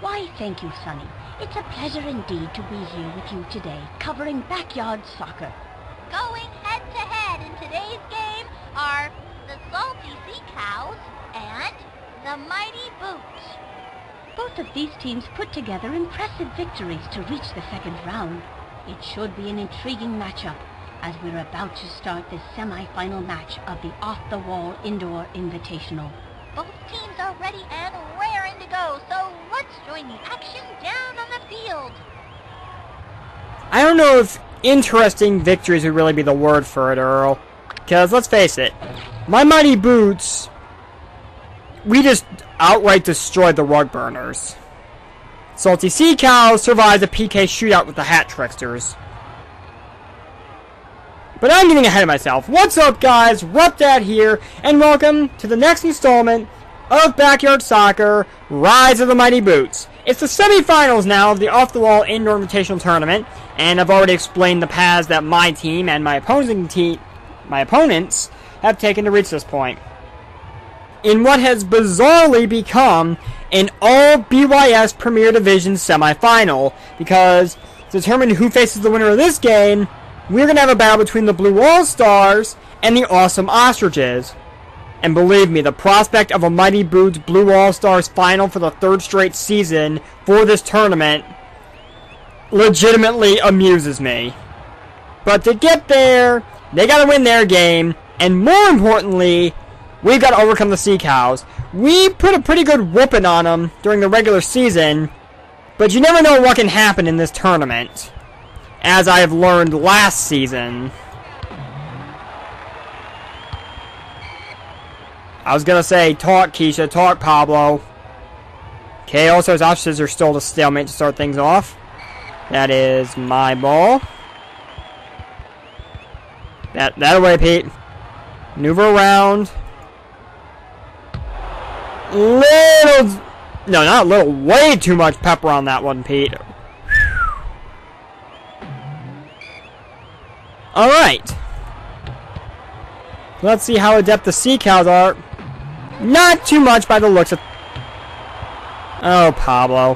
Why, thank you, Sonny. It's a pleasure indeed to be here with you today, covering backyard soccer. Going head-to-head in today's game are the Salty Sea Cows and the Mighty Boots. Both of these teams put together impressive victories to reach the second round. It should be an intriguing matchup, as we're about to start the semi-final match of the off-the-wall indoor invitational. Both teams are ready and raring to go, so let's join the action down on the field. I don't know if interesting victories would really be the word for it, Earl. Because, let's face it, my Mighty Boots, we just outright destroyed the Rug Burners. Salty Sea Cows survived a PK shootout with the Hat Tricksters. But I'm getting ahead of myself. What's up, guys? RuppDat here, and welcome to the next installment of Backyard Soccer, Rise of the Mighty Boots. It's the semifinals now of the off-the-wall indoor invitational tournament, and I've already explained the paths that my team and my opponents have taken to reach this point. In what has bizarrely become an all-BYS Premier Division semifinal, because to determine who faces the winner of this game, we're going to have a battle between the Blue All-Stars and the Awesome Ostriches. And believe me, the prospect of a Mighty Boots Blue All-Stars final for the third straight season for this tournament legitimately amuses me. But to get there, they got to win their game, and more importantly, we've got to overcome the Sea Cows. We put a pretty good whooping on them during the regular season, but you never know what can happen in this tournament, as I have learned last season. I was gonna say, talk Keisha, talk Pablo. Okay, also his options are still to stalemate to start things off. That is my ball. That away, Pete. Maneuver around. No, not little. Way too much pepper on that one, Pete. Alright. Let's see how adept the Sea Cows are. Not too much by the looks of... Oh, Pablo.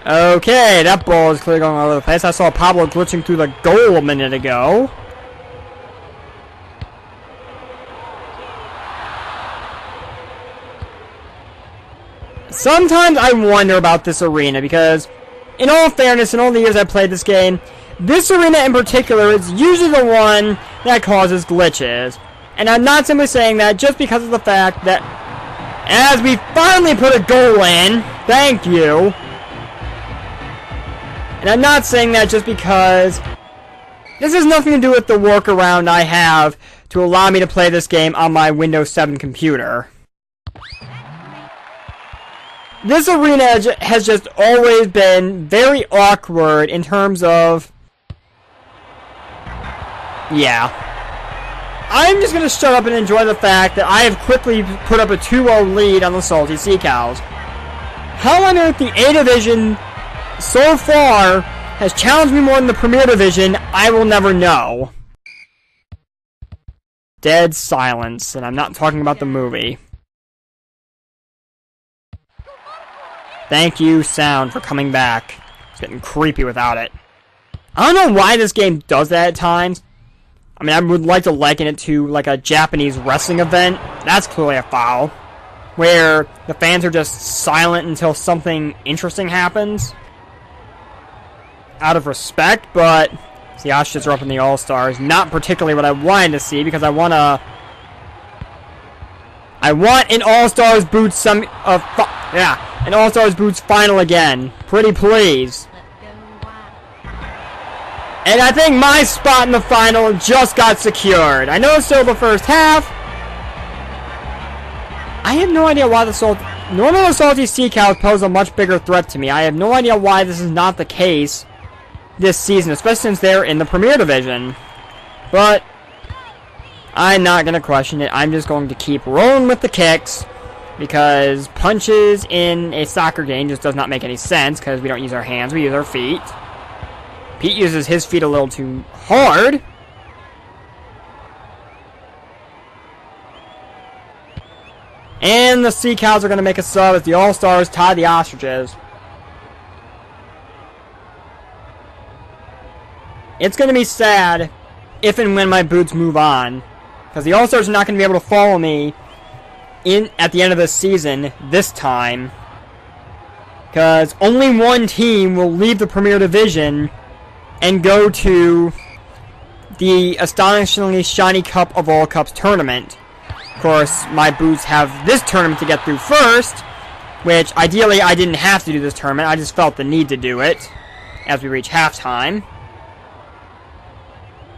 Okay, that ball is clearly going all over the place. I saw Pablo glitching through the goal a minute ago. Sometimes I wonder about this arena because, in all fairness, in all the years I've played this game, this arena in particular is usually the one that causes glitches. And I'm not simply saying that just because of the fact that as we finally put a goal in, thank you. And I'm not saying that just because this has nothing to do with the workaround I have to allow me to play this game on my Windows 7 computer. This arena has just always been very awkward in terms of... Yeah. I'm just going to shut up and enjoy the fact that I have quickly put up a 2-0 lead on the Salty Sea Cows. How on earth the A Division so far has challenged me more than the Premier Division, I will never know. Dead silence, and I'm not talking about the movie. Thank you, sound, for coming back. It's getting creepy without it. I don't know why this game does that at times. I mean, I would like to liken it to, like, a Japanese wrestling event. That's clearly a foul. Where the fans are just silent until something interesting happens. Out of respect, but the Ostriches are up in the All-Stars. Not particularly what I wanted to see, because I want an All-Stars Boots an All-Stars Boots final again. Pretty please. And I think my spot in the final just got secured. I know it's still the first half. I have no idea why normally the Salty Sea Cows pose a much bigger threat to me. I have no idea why this is not the case this season, especially since they're in the Premier Division. But I'm not going to question it. I'm just going to keep rolling with the kicks, because punches in a soccer game just does not make any sense, because we don't use our hands, we use our feet. Pete uses his feet a little too hard. And the Sea Cows are going to make a sub as the All-Stars tie the Ostriches. It's going to be sad if and when my Boots move on, because the All-Stars are not going to be able to follow me at the end of the season this time, because only one team will leave the Premier Division and go to the astonishingly shiny Cup of All Cups tournament. Of course, my Boots have this tournament to get through first, which ideally I didn't have to do this tournament. I just felt the need to do it as we reach halftime.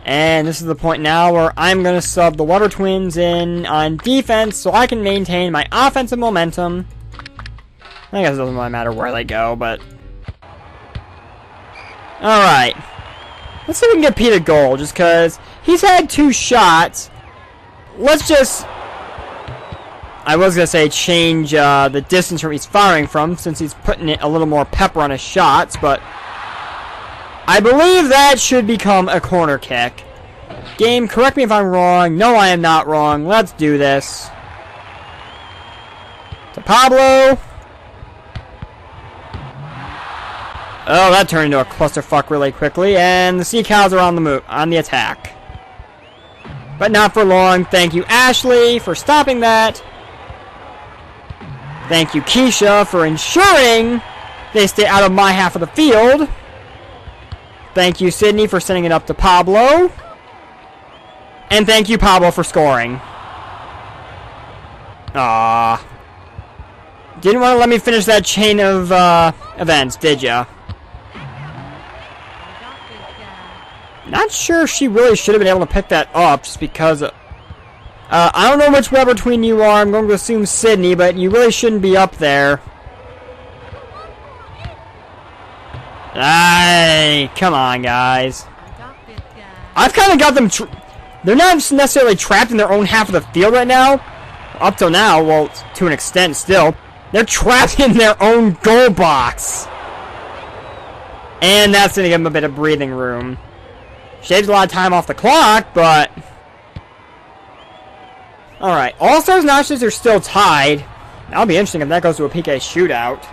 And this is the point now where I'm going to sub the Water Twins in on defense so I can maintain my offensive momentum. I guess it doesn't really matter where they go, but... Alright. Let's see if we can get Pete a goal, just because he's had 2 shots. Let's just... I was going to say change the distance from he's firing from, since he's putting it a little more pepper on his shots, but... I believe that should become a corner kick. Game, correct me if I'm wrong. No, I am not wrong. Let's do this. To Pablo. Oh, that turned into a clusterfuck really quickly, and the Sea Cows are on the move, on the attack. But not for long. Thank you, Ashley, for stopping that. Thank you, Keisha, for ensuring they stay out of my half of the field. Thank you, Sydney, for sending it up to Pablo. And thank you, Pablo, for scoring. Ah, didn't want to let me finish that chain of events, did ya? Not sure she really should have been able to pick that up, just because... I don't know which web between you are. I'm going to assume Sydney, but you really shouldn't be up there. Ay, come on, guys. I've kind of got them... They're not necessarily trapped in their own half of the field right now. Up till now, well, to an extent still. They're trapped in their own goal box. And that's going to give them a bit of breathing room. Shaves a lot of time off the clock, but... Alright, All-Stars and Ostriches are still tied. That'll be interesting if that goes to a PK shootout.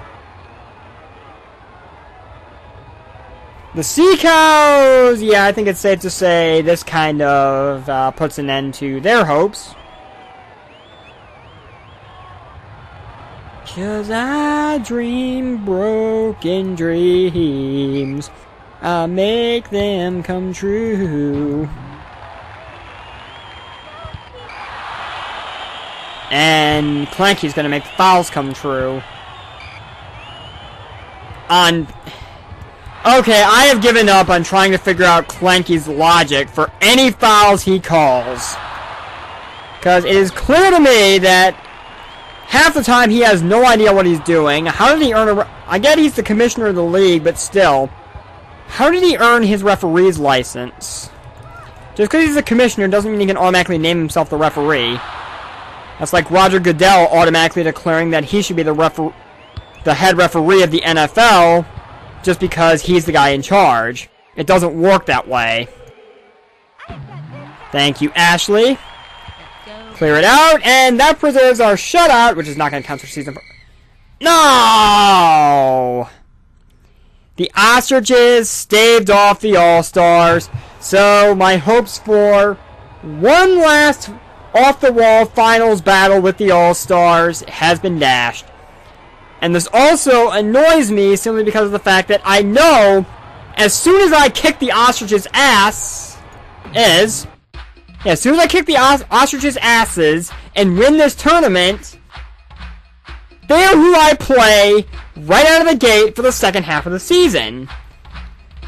The Sea Cows, yeah, I think it's safe to say this kind of puts an end to their hopes. 'Cause I dream broken dreams, I make them come true. And Clanky's gonna make fouls come true. Okay, I have given up on trying to figure out Clanky's logic for any fouls he calls. Because it is clear to me that half the time he has no idea what he's doing. How did he earn a... I get he's the commissioner of the league, but still. How did he earn his referee's license? Just because he's the commissioner doesn't mean he can automatically name himself the referee. That's like Roger Goodell automatically declaring that he should be the head referee of the NFL just because he's the guy in charge. It doesn't work that way. Thank you, Ashley. Clear it out, and that preserves our shutout, which is not going to count for season 4. No! The Ostriches staved off the All-Stars, so my hopes for one last off-the-wall finals battle with the All-Stars has been dashed. And this also annoys me simply because of the fact that I know as soon as I kick the Ostriches' as soon as I kick the Ostriches' asses and win this tournament, they're who I play right out of the gate for the second half of the season.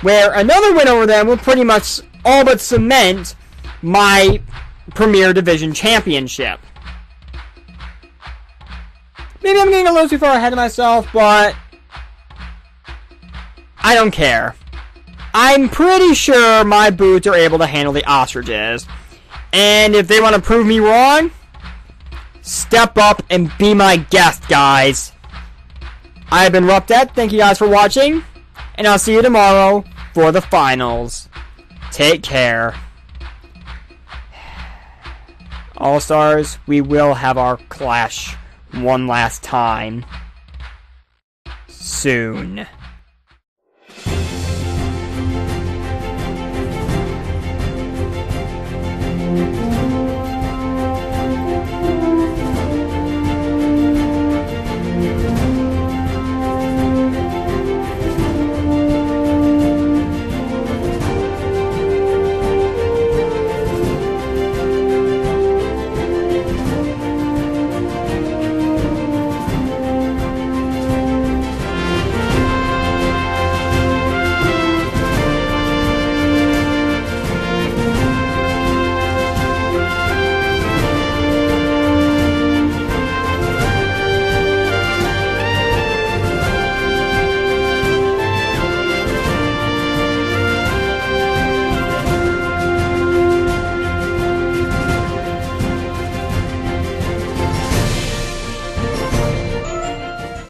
Where another win over them will pretty much all but cement my Premier Division Championship. Maybe I'm getting a little too far ahead of myself, but I don't care. I'm pretty sure my Boots are able to handle the Ostriches. And if they want to prove me wrong, step up and be my guest, guys. I've been RuppDat. Thank you guys for watching. And I'll see you tomorrow for the finals. Take care. All-Stars, we will have our clash one last time. Soon.